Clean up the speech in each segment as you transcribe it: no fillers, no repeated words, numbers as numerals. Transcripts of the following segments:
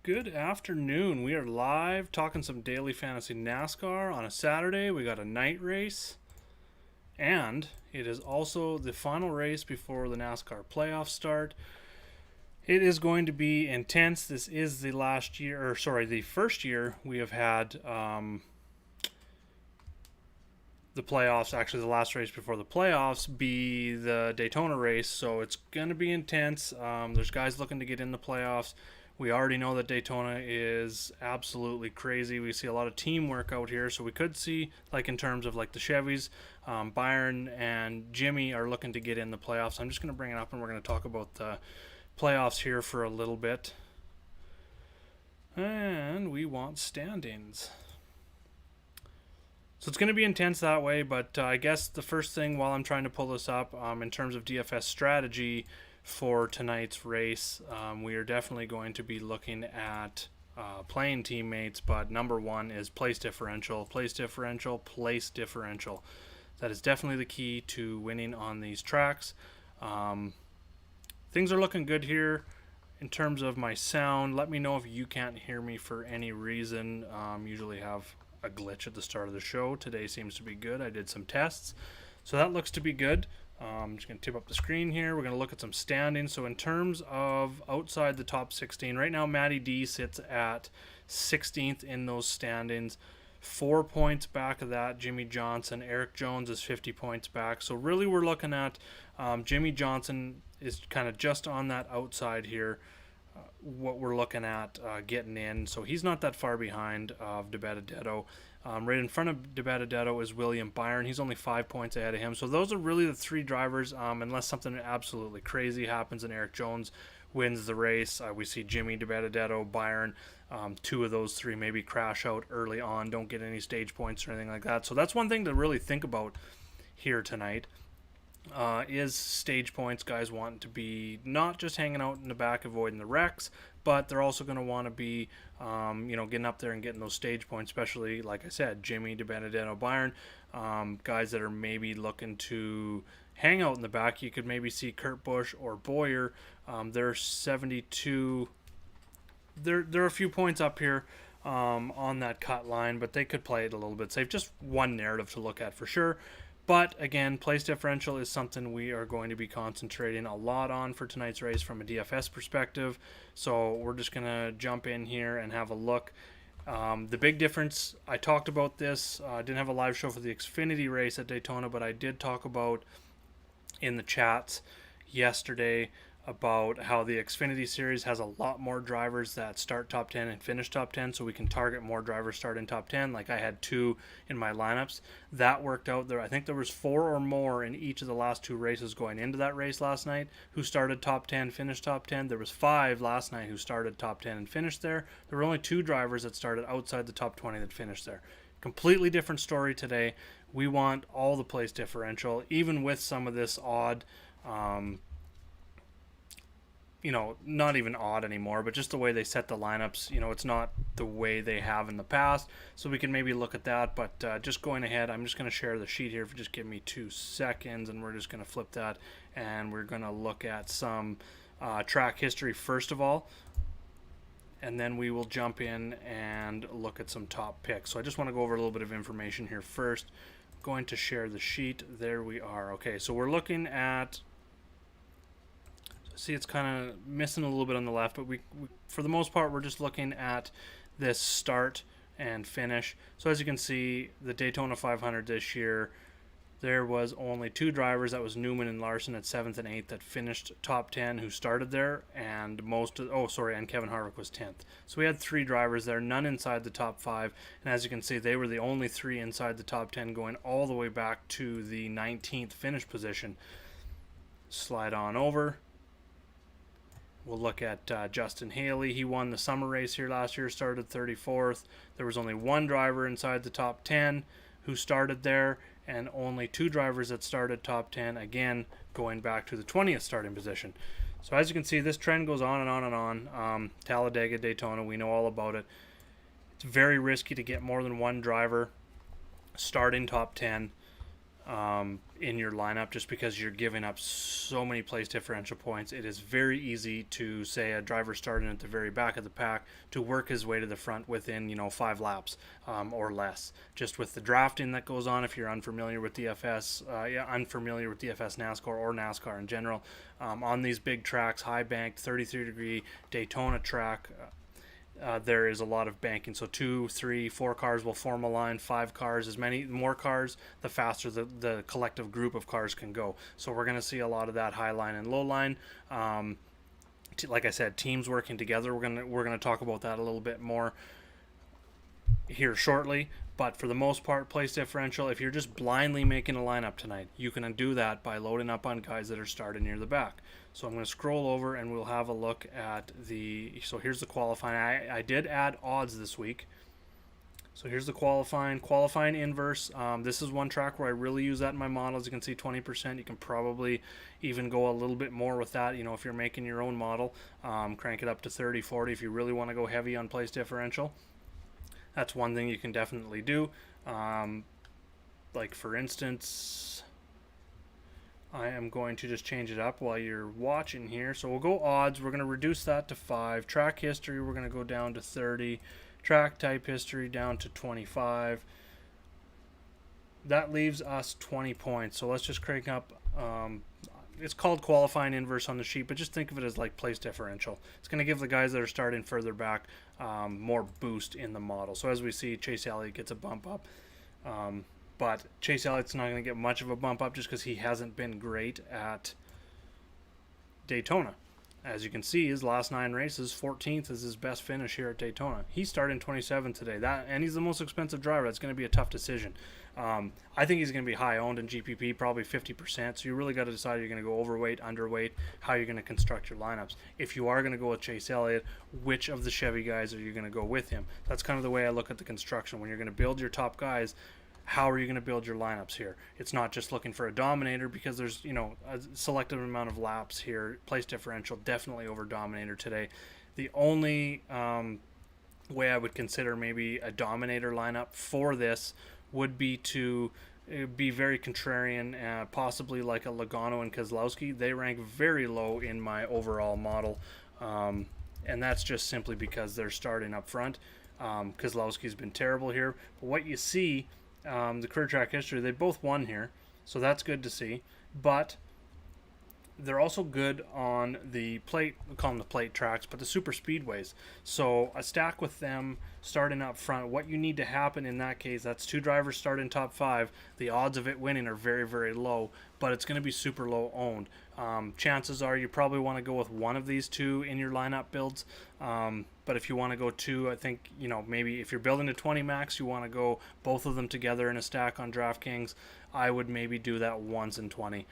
Good afternoon. We are live talking some daily fantasy NASCAR on a Saturday. We got a night race, and it is also the final race before the NASCAR playoffs start. It is going to be intense. This is the the first year we have had the playoffs, actually the last race before the playoffs, be the Daytona race. So it's going to be intense. There's guys looking to get in the playoffs. We already know that Daytona is absolutely crazy. We see a lot of teamwork out here. So we could see, like in terms of like the Chevys, Byron and Jimmy are looking to get in the playoffs. I'm just going to bring it up and we're going to talk about the playoffs here for a little bit. And we want standings. So it's going to be intense that way, but I guess the first thing while I'm trying to pull this up in terms of DFS strategy for tonight's race, we are definitely going to be looking at playing teammates, but number one is place differential. Place differential, place differential. That is definitely the key to winning on these tracks. Things are looking good here in terms of my sound. Let me know if you can't hear me for any reason. Usually have a glitch at the start of the show. Today seems to be good. I did some tests, so that looks to be good. I'm just going to tip up the screen here. We're going to look at some standings. So in terms of outside the top 16, right now Matty D sits at 16th in those standings. 4 points back of that, Jimmy Johnson. Eric Jones is 50 points back. So really we're looking at Jimmy Johnson is kind of just on that outside here. What we're looking at getting in. So he's not that far behind of DeBenedetto. Right in front of DeBenedetto is William Byron. He's only 5 points ahead of him. So those are really the three drivers, unless something absolutely crazy happens and Eric Jones wins the race. We see Jimmy, DeBenedetto, Byron. Two of those three maybe crash out early on, don't get any stage points or anything like that. So that's one thing to really think about here tonight. Is stage points. Guys want to be not just hanging out in the back avoiding the wrecks, but they're also going to want to be getting up there and getting those stage points, especially like I said, Jimmy, DeBenedetto, Byron, guys that are maybe looking to hang out in the back. You could maybe see Kurt Busch or Boyer. They're 72. They're a few points up here on that cut line, but they could play it a little bit safe. Just one narrative to look at for sure. But again, place differential is something we are going to be concentrating a lot on for tonight's race from a DFS perspective. So we're just going to jump in here and have a look. The big difference, I talked about this. I didn't have a live show for the Xfinity race at Daytona, but I did talk about in the chats yesterday about how the Xfinity series has a lot more drivers that start top 10 and finish top 10, so we can target more drivers starting top 10. Like I had 2 in my lineups. That worked out there. I think there was 4 or more in each of the last 2 races going into that race last night who started top 10, finished top 10. There was 5 last night who started top 10 and finished there. There were only 2 drivers that started outside the top 20 that finished there. Completely different story today. We want all the place differential, even with some of this odd not even odd anymore, but just the way they set the lineups. It's not the way they have in the past, so we can maybe look at that. But just going ahead, I'm just going to share the sheet here. Just give me 2 seconds, and we're just going to flip that, and we're going to look at some track history first of all, and then we will jump in and look at some top picks. So I just want to go over a little bit of information here first. I'm going to share the sheet. There we are. Okay, so we're looking at, see, it's kind of missing a little bit on the left, but we for the most part, we're just looking at this start and finish. So as you can see, the Daytona 500 this year, there was only 2 drivers. That was Newman and Larson at 7th and 8th that finished top 10 who started there, and and Kevin Harvick was 10th. So we had 3 drivers there, none inside the top 5, and as you can see, they were the only 3 inside the top 10 going all the way back to the 19th finish position. Slide on over. We'll look at Justin Haley. He won the summer race here last year, started 34th. There was only 1 driver inside the top 10 who started there, and only 2 drivers that started top 10, again, going back to the 20th starting position. So as you can see, this trend goes on and on and on. Talladega, Daytona, we know all about it. It's very risky to get more than 1 driver starting top 10. in your lineup, just because you're giving up so many place differential points. It is very easy to say a driver starting at the very back of the pack to work his way to the front within 5 laps or less. Just with the drafting that goes on, if you're unfamiliar with DFS, unfamiliar with DFS NASCAR or NASCAR in general, on these big tracks, high banked 33-degree Daytona track. There is a lot of banking. So 2, 3, 4 cars will form a line, 5 cars, as many more cars, the faster the collective group of cars can go. So we're going to see a lot of that high line and low line. Like I said, teams working together. We're gonna talk about that a little bit more here shortly. But for the most part, place differential, if you're just blindly making a lineup tonight, you can do that by loading up on guys that are starting near the back. So I'm going to scroll over and we'll have a look at so here's the qualifying. I did add odds this week. So here's the qualifying inverse. This is one track where I really use that in my model. As you can see, 20%. You can probably even go a little bit more with that, if you're making your own model. Crank it up to 30, 40 if you really want to go heavy on place differential. That's one thing you can definitely do. Like for instance, I am going to just change it up while you're watching here. So we'll go odds. We're going to reduce that to 5. Track history, we're going to go down to 30. Track type history down to 25. That leaves us 20 points. So let's just crank up. It's called qualifying inverse on the sheet, but just think of it as like place differential. It's going to give the guys that are starting further back more boost in the model. So as we see, Chase Elliott gets a bump up. But Chase Elliott's not going to get much of a bump up just because he hasn't been great at Daytona. As you can see, his last 9 races, 14th is his best finish here at Daytona. He started in 27th today. And he's the most expensive driver. That's going to be a tough decision. I think he's going to be high owned in GPP, probably 50%. So you really got to decide you're going to go overweight, underweight, how you're going to construct your lineups. If you are going to go with Chase Elliott, which of the Chevy guys are you going to go with him? That's kind of the way I look at the construction. When you're going to build your top guys, how are you going to build your lineups here? It's not just looking for a dominator, because there's a selective amount of laps here. Place differential definitely over dominator today. The only way I would consider maybe a dominator lineup for this would be to be very contrarian, possibly like a Logano and Keselowski. They rank very low in my overall model, and that's just simply because they're starting up front. Keselowski's been terrible here, but what you see, the career track history, they both won here, so that's good to see. But they're also good on the plate, we call them the plate tracks, but the super speedways. So a stack with them starting up front, what you need to happen in that case, that's 2 drivers starting top 5. The odds of it winning are very, very low, but it's going to be super low owned. Chances are you probably want to go with one of these 2 in your lineup builds. But if you want to go 2, I think, maybe if you're building a 20 max, you want to go both of them together in a stack on DraftKings. I would maybe do that once in 20.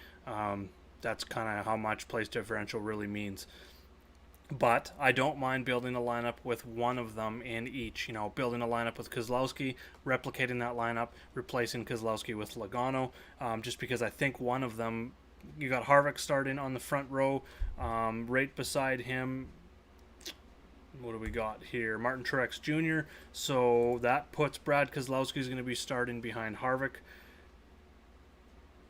That's kind of how much place differential really means. But I don't mind building a lineup with one of them in each. Building a lineup with Keselowski, replicating that lineup, replacing Keselowski with Logano, just because I think one of them, you got Harvick starting on the front row, right beside him. What do we got here? Martin Truex Jr. So that puts Brad Keselowski is going to be starting behind Harvick.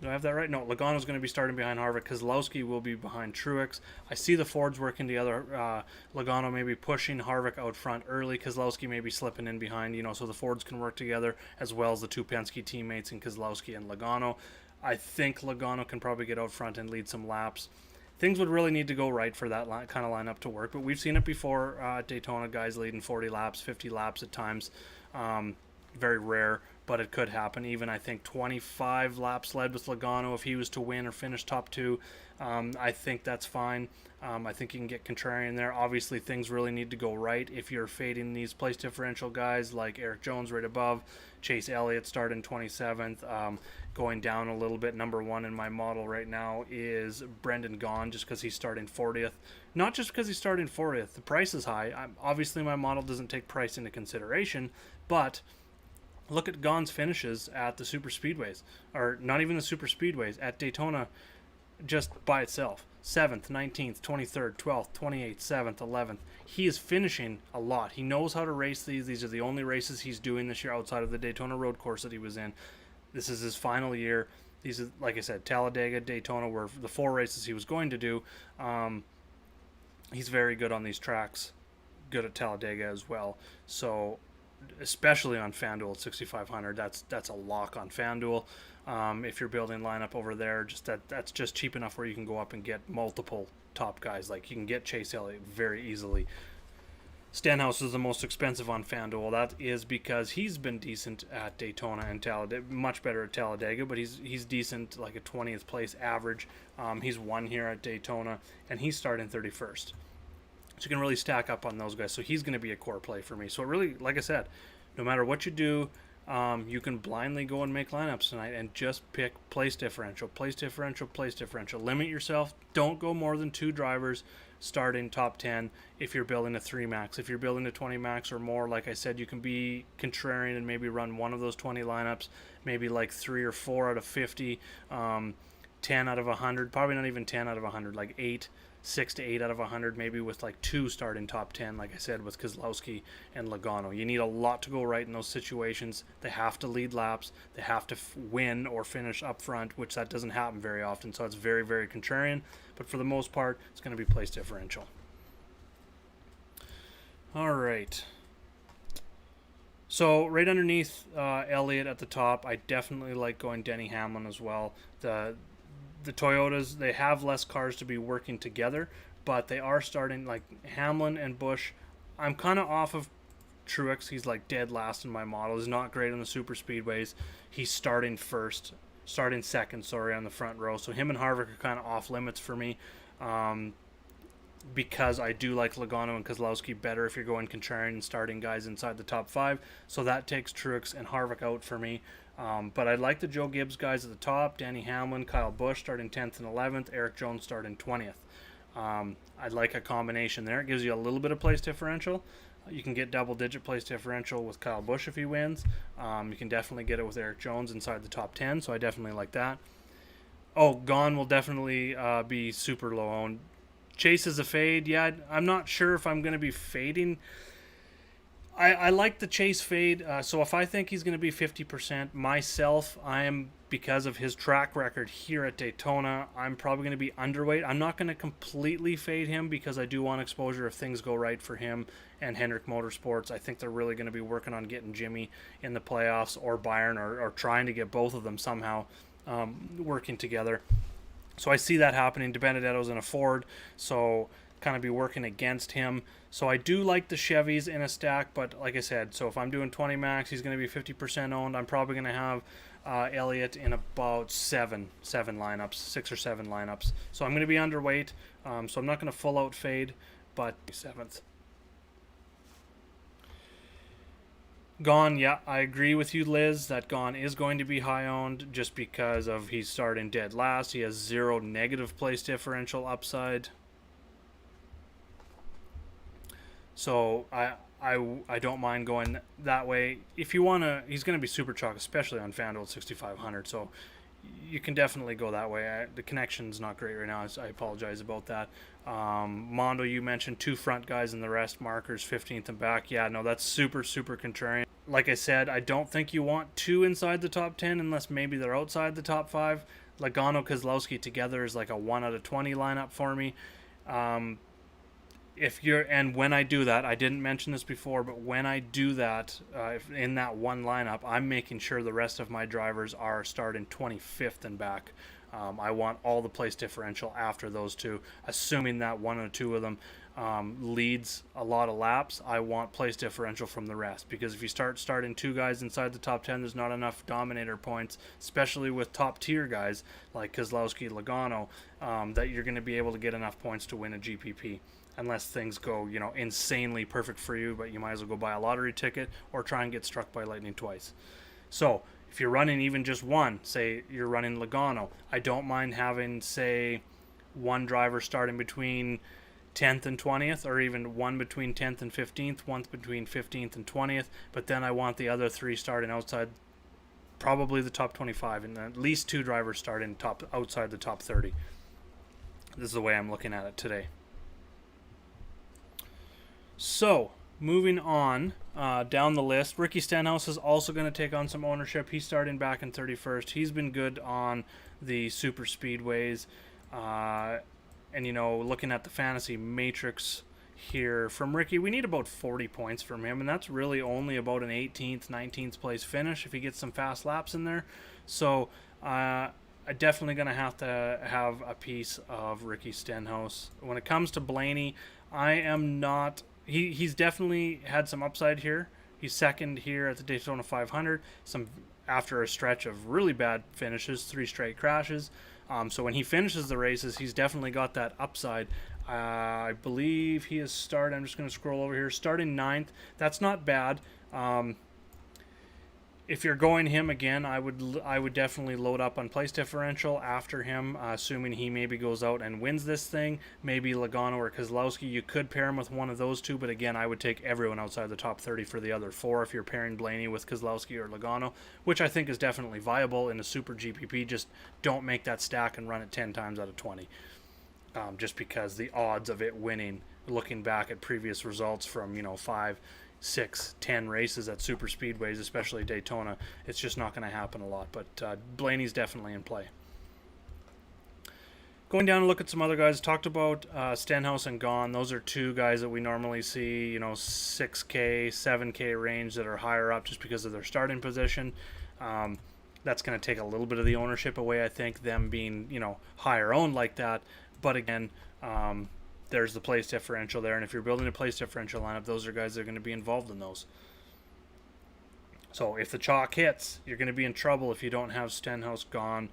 Do I have that right? No, Logano's going to be starting behind Harvick. Keselowski will be behind Truex. I see the Fords working together. Logano maybe pushing Harvick out front early. Keselowski maybe slipping in behind, so the Fords can work together, as well as the 2 Penske teammates in Keselowski and Logano. I think Logano can probably get out front and lead some laps. Things would really need to go right for that kind of lineup to work, but we've seen it before at Daytona, guys leading 40 laps, 50 laps at times. Very rare, but it could happen. Even I think 25 laps led with Logano if he was to win or finish top 2. I think that's fine. I think you can get contrarian there. Obviously, things really need to go right if you're fading these place differential guys like Eric Jones right above, Chase Elliott starting 27th. Going down a little bit, number 1 in my model right now is Brendan Gaughan, just because he's starting 40th. Not just because he's starting 40th. The price is high. Obviously, my model doesn't take price into consideration, but look at Gaughan's finishes at the super speedways, or not even the super speedways, at Daytona just by itself. 7th, 19th, 23rd, 12th, 28th, 7th, 11th. He is finishing a lot. He knows how to race these. These are the only races he's doing this year outside of the Daytona road course that he was in. This is his final year. These are, like I said, Talladega, Daytona were the 4 races he was going to do. He's very good on these tracks, good at Talladega as well. So, especially on FanDuel at 6,500, that's a lock on FanDuel. If you're building lineup over there, that's just cheap enough where you can go up and get multiple top guys. Like you can get Chase Elliott very easily. Stenhouse is the most expensive on FanDuel. That is because he's been decent at Daytona and Talladega, much better at Talladega, but he's decent, like a 20th place average. He's won here at Daytona, and he's starting 31st. So you can really stack up on those guys. So he's going to be a core play for me. So it really, like I said, no matter what you do, you can blindly go and make lineups tonight and just pick place differential, place differential, place differential. Limit yourself. Don't go more than 2 drivers starting top 10 if you're building a 3 max. If you're building a 20 max or more, like I said, you can be contrarian and maybe run one of those 20 lineups, maybe like 3 or 4 out of 50, 10 out of 100, probably not even 10 out of 100, like 6 to 8 out of 100, maybe with like 2 starting top 10, like I said, with Keselowski and Logano. You need a lot to go right in those situations. They have to lead laps. They have to win or finish up front, which that doesn't happen very often, so it's very, very contrarian. But for the most part, it's going to be place differential. All right. So right underneath Elliott at the top, I definitely like going Denny Hamlin as well. The Toyotas, they have less cars to be working together, but they are starting, like Hamlin and Busch. I'm kind of off of Truex. He's like dead last in my model. He's not great on the super speedways. He's starting second, on the front row. So him and Harvick are kind of off limits for me, because I do like Logano and Keselowski better if you're going contrarian and starting guys inside the top 5. So that takes Truex and Harvick out for me. But I like the Joe Gibbs guys at the top. Danny Hamlin, Kyle Busch starting 10th and 11th. Eric Jones starting 20th. I'd like a combination there. It gives you a little bit of place differential. You can get double-digit place differential with Kyle Busch if he wins. You can definitely get it with Eric Jones inside the top 10, so I definitely like that. Oh, Gone will definitely be super low owned. Chase is a fade. Yeah, I'm not sure if I'm going to be fading. I like the Chase fade, so if I think he's going to be 50% myself, because of his track record here at Daytona, I'm probably going to be underweight. I'm not going to completely fade him because I do want exposure if things go right for him and Hendrick Motorsports. I think they're really going to be working on getting Jimmy in the playoffs or Byron or trying to get both of them somehow working together. So I see that happening. DiBenedetto's in a Ford, so kind of be working against him. So I do like the Chevys in a stack, but like I said, so if I'm doing 20 max, he's going to be 50% owned. I'm probably going to have Elliott in about 6 or 7 lineups. So I'm going to be underweight, so I'm not going to full out fade, but 7th. Gone, yeah, I agree with you, Liz, that Gone is going to be high owned just because of he's starting dead last. He has 0 negative place differential upside. So I don't mind going that way. If you want to, he's going to be super chalk, especially on FanDuel at 6,500. So you can definitely go that way. The connection's not great right now. I apologize about that. Mondo, you mentioned 2 front guys and the rest markers 15th and back. Yeah, no, that's super, super contrarian. Like I said, I don't think you want 2 inside the top 10 unless maybe they're outside the top 5. Logano, Keselowski together is like a 1 out of 20 lineup for me. When I do that, I didn't mention this before, but when I do that, in that one lineup, I'm making sure the rest of my drivers are starting 25th and back. I want all the place differential after those 2, assuming that 1 or 2 of them leads a lot of laps. I want place differential from the rest, because if you starting 2 guys inside the top 10, there's not enough dominator points, especially with top tier guys like Keselowski, Logano, that you're going to be able to get enough points to win a GPP. Unless things go, insanely perfect for you, but you might as well go buy a lottery ticket or try and get struck by lightning twice. So if you're running even just one, say you're running Logano, I don't mind having, say, one driver starting between 10th and 20th, or even one between 10th and 15th, one between 15th and 20th, but then I want the other 3 starting outside probably the top 25, and at least 2 drivers starting outside the top 30. This is the way I'm looking at it today. So, Moving on down the list, Ricky Stenhouse is also going to take on some ownership. He's starting back in 31st. He's been good on the super speedways. And, you know, looking at the fantasy matrix here from Ricky, we need about 40 points from him. And that's really only about an 18th, 19th place finish if he gets some fast laps in there. So I'm definitely going to have a piece of Ricky Stenhouse. When it comes to Blaney, I am not... He's definitely had some upside here. He's second here at the Daytona 500. After a stretch of really bad finishes, 3 straight crashes. So when he finishes the races, he's definitely got that upside. I believe he is starting. I'm just going to scroll over here. Starting 9th. That's not bad. If you're going him again, I would definitely load up on place differential after him, assuming he maybe goes out and wins this thing. Maybe Logano or Keselowski. You could pair him with one of those two, but again, I would take everyone outside the top 30 for the other 4 if you're pairing Blaney with Keselowski or Logano, which I think is definitely viable in a super GPP. Just don't make that stack and run it 10 times out of 20, just because the odds of it winning, looking back at previous results from 5, 6, 10 races at super speedways, especially Daytona, it's just not going to happen a lot. But Blaney's definitely in play. Going down and look at some other guys, talked about Stenhouse and Gahn. Those are 2 guys that we normally see, 6K, 7K range that are higher up just because of their starting position. That's going to take a little bit of the ownership away, I think, them being, higher owned like that. But again, there's the place differential there, and if you're building a place differential lineup, those are guys that are going to be involved in those. So if the chalk hits, you're going to be in trouble if you don't have Stenhouse, Gahn,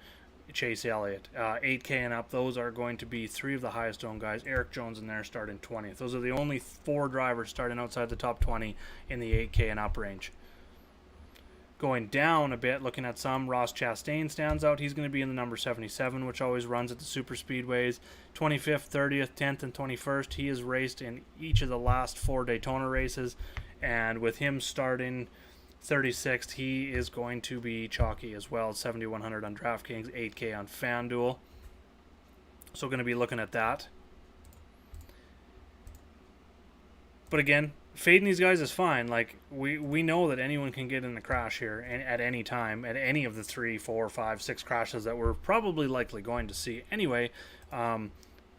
Chase Elliott. 8K and up, those are going to be 3 of the highest owned guys. Eric Jones in there starting 20th. Those are the only 4 drivers starting outside the top 20 in the 8K and up range. Going down a bit, looking at some, Ross Chastain stands out. He's going to be in the number 77, which always runs at the super speedways. 25th, 30th, 10th, and 21st. He has raced in each of the last 4 Daytona races, and with him starting 36th, he is going to be chalky as well. 7,100 on DraftKings, 8K on FanDuel. So going to be looking at that. But again, fading these guys is fine. Like, we know that anyone can get in a crash here at any time, at any of the 3, 4, 5, 6 crashes that we're probably likely going to see anyway.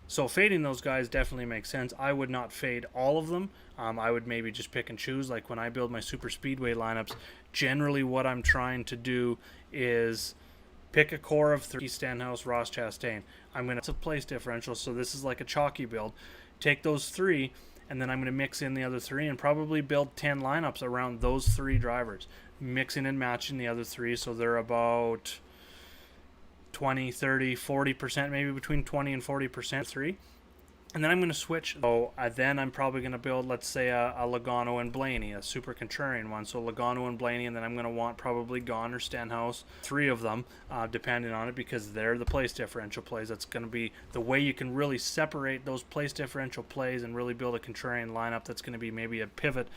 So fading those guys definitely makes sense. I would not fade all of them. I would maybe just pick and choose. Like when I build my super speedway lineups, generally what I'm trying to do is pick a core of 3, Stenhouse, Ross Chastain. I'm going to place differential, so this is like a chalky build. Take those 3, and then I'm going to mix in the other 3 and probably build 10 lineups around those 3 drivers, mixing and matching the other 3, so they're about 20, 30, 40%, maybe between 20 and 40% 3. And then I'm going to switch. So then I'm probably going to build, let's say, a Logano and Blaney, a super contrarian one. So Logano and Blaney, and then I'm going to want probably Gahn or Stenhouse, 3 of them, depending on it, because they're the place differential plays. That's going to be the way you can really separate those place differential plays and really build a contrarian lineup that's going to be maybe a pivot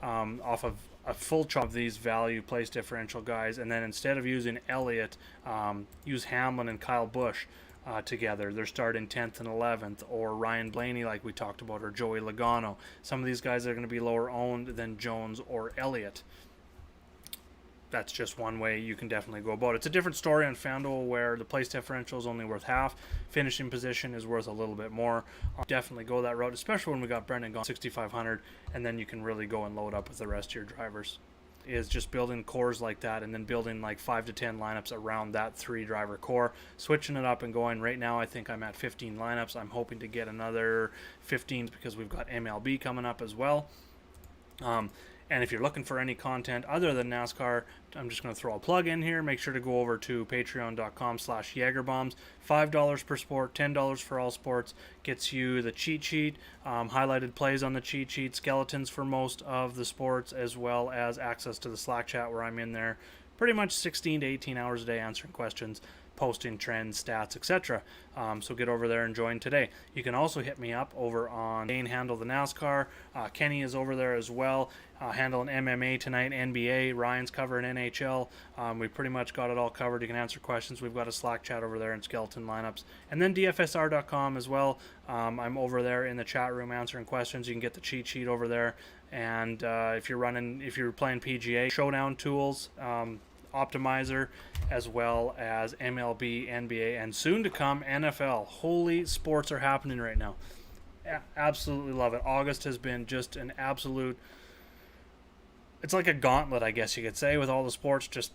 off of a full chunk of these value place differential guys. And then instead of using Elliott, use Hamlin and Kyle Busch together. They're starting 10th and 11th, or Ryan Blaney like we talked about, or Joey Logano. Some of these guys are going to be lower owned than Jones or Elliott. That's just one way you can definitely go about it. It's a different story on FanDuel where the place differential is only worth half. Finishing position is worth a little bit more. Definitely go that route, especially when we got Brendan Gaughan 6,500, and then you can really go and load up with the rest of your drivers. Is just building cores like that and then building like 5 to 10 lineups around that 3 driver core, switching it up and going. Right now I think I'm at 15 lineups. I'm hoping to get another 15 because we've got MLB coming up as well. And if you're looking for any content other than NASCAR, I'm just going to throw a plug in here. Make sure to go over to patreon.com/JagerBombs. $5 per sport, $10 for all sports. Gets you the cheat sheet, highlighted plays on the cheat sheet, skeletons for most of the sports, as well as access to the Slack chat where I'm in there pretty much 16 to 18 hours a day answering questions. posting trends, stats, etc. So get over there and join today. You can also hit me up over on Dane Handle the NASCAR. Kenny is over there as well, handling MMA tonight, NBA. Ryan's covering NHL. We pretty much got it all covered. You can answer questions. We've got a Slack chat over there and skeleton lineups. And then DFSR.com as well. I'm over there in the chat room answering questions. You can get the cheat sheet over there. And if you're playing PGA, Showdown Tools, Optimizer, as well as MLB, NBA, and soon to come NFL. Holy sports are happening right now. Absolutely love it. August has been just an absolute, it's like a gauntlet, I guess you could say, with all the sports. Just,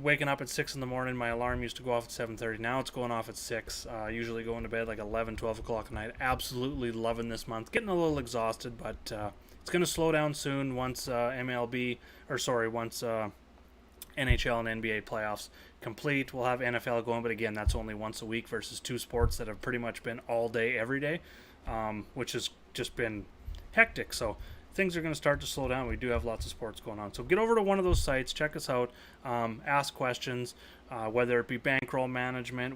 waking up at 6 in the morning, my alarm used to go off at 7:30. Now it's going off at 6. Usually going to bed like 11, 12 o'clock at night. Absolutely loving this month. Getting a little exhausted, but it's going to slow down soon once once NHL and NBA playoffs complete. We'll have NFL going, but again, that's only once a week versus two sports that have pretty much been all day, every day, which has just been hectic. So things are going to start to slow down. We do have lots of sports going on. So get over to one of those sites, check us out, ask questions, whether it be bankroll management,